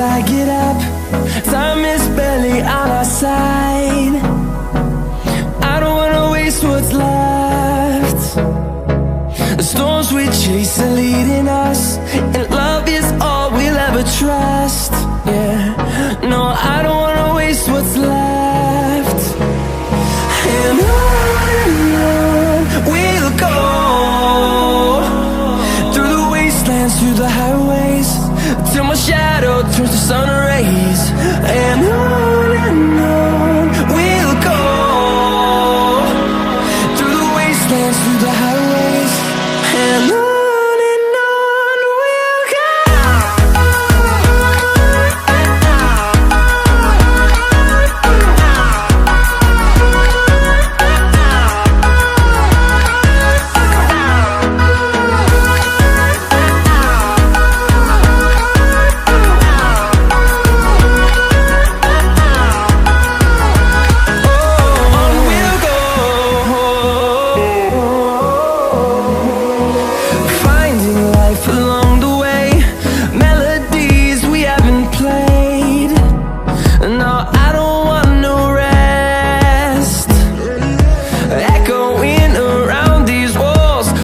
I get up, time is barely on our side. I don't wanna waste what's left. The storms we chase are leading us, and love is all we'll ever trust. Yeah.